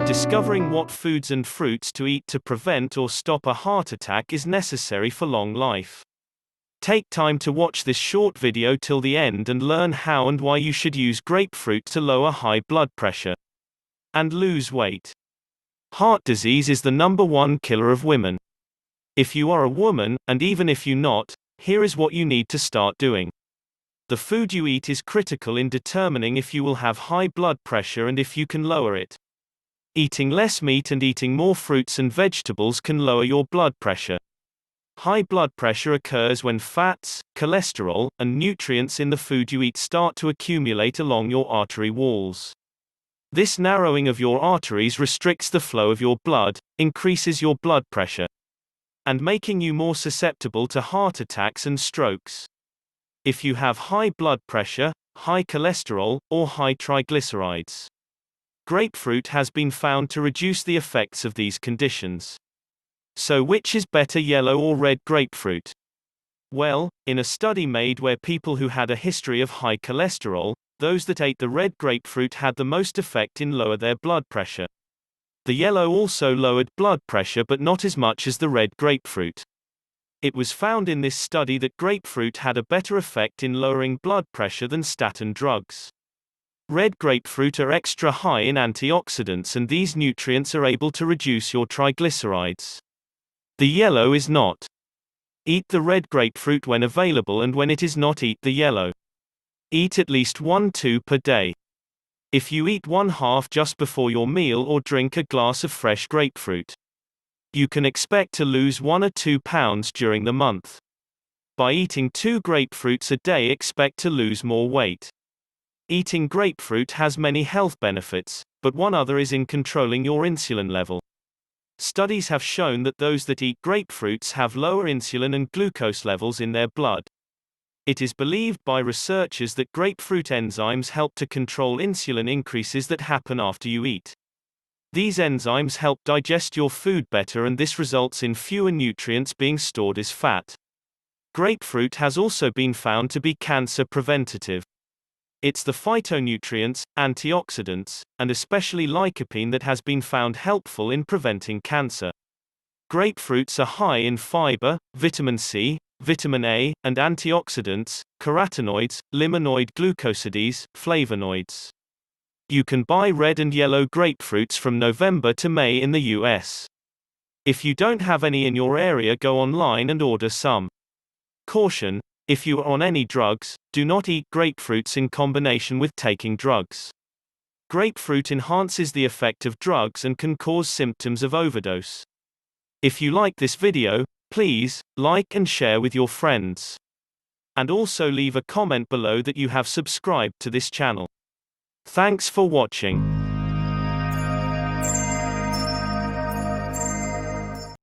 Discovering what foods and fruits to eat to prevent or stop a heart attack is necessary for long life. Take time to watch this short video till the end and learn how and why you should use grapefruit to lower high blood pressure and lose weight. Heart disease is the #1 killer of women. If you are a woman, and even if you're not, here is what you need to start doing. The food you eat is critical in determining if you will have high blood pressure and if you can lower it. Eating less meat and eating more fruits and vegetables can lower your blood pressure. High blood pressure occurs when fats, cholesterol, and nutrients in the food you eat start to accumulate along your artery walls. This narrowing of your arteries restricts the flow of your blood, increases your blood pressure, and making you more susceptible to heart attacks and strokes. If you have high blood pressure, high cholesterol, or high triglycerides, grapefruit has been found to reduce the effects of these conditions. So which is better, yellow or red grapefruit? Well, in a study made where people who had a history of high cholesterol, those that ate the red grapefruit had the most effect in lower their blood pressure. The yellow also lowered blood pressure but not as much as the red grapefruit. It was found in this study that grapefruit had a better effect in lowering blood pressure than statin drugs. Red grapefruit are extra high in antioxidants, and these nutrients are able to reduce your triglycerides. The yellow is not. Eat the red grapefruit when available, and when it is not, eat the yellow. Eat at least 1-2 per day. If you eat 1/2 just before your meal or drink a glass of fresh grapefruit, you can expect to lose 1 or 2 pounds during the month. By eating 2 grapefruits a day, expect to lose more weight. Eating grapefruit has many health benefits, but one other is in controlling your insulin level. Studies have shown that those that eat grapefruits have lower insulin and glucose levels in their blood. It is believed by researchers that grapefruit enzymes help to control insulin increases that happen after you eat. These enzymes help digest your food better, and this results in fewer nutrients being stored as fat. Grapefruit has also been found to be cancer preventative. It's the phytonutrients, antioxidants, and especially lycopene that has been found helpful in preventing cancer. Grapefruits are high in fiber, vitamin C, vitamin A, and antioxidants, carotenoids, limonoid glucosides, flavonoids. You can buy red and yellow grapefruits from November to May in the US. If you don't have any in your area, go online and order some. Caution: if you are on any drugs, do not eat grapefruits in combination with taking drugs. Grapefruit enhances the effect of drugs and can cause symptoms of overdose. If you like this video, please like and share with your friends. And also leave a comment below that you have subscribed to this channel. Thanks for watching.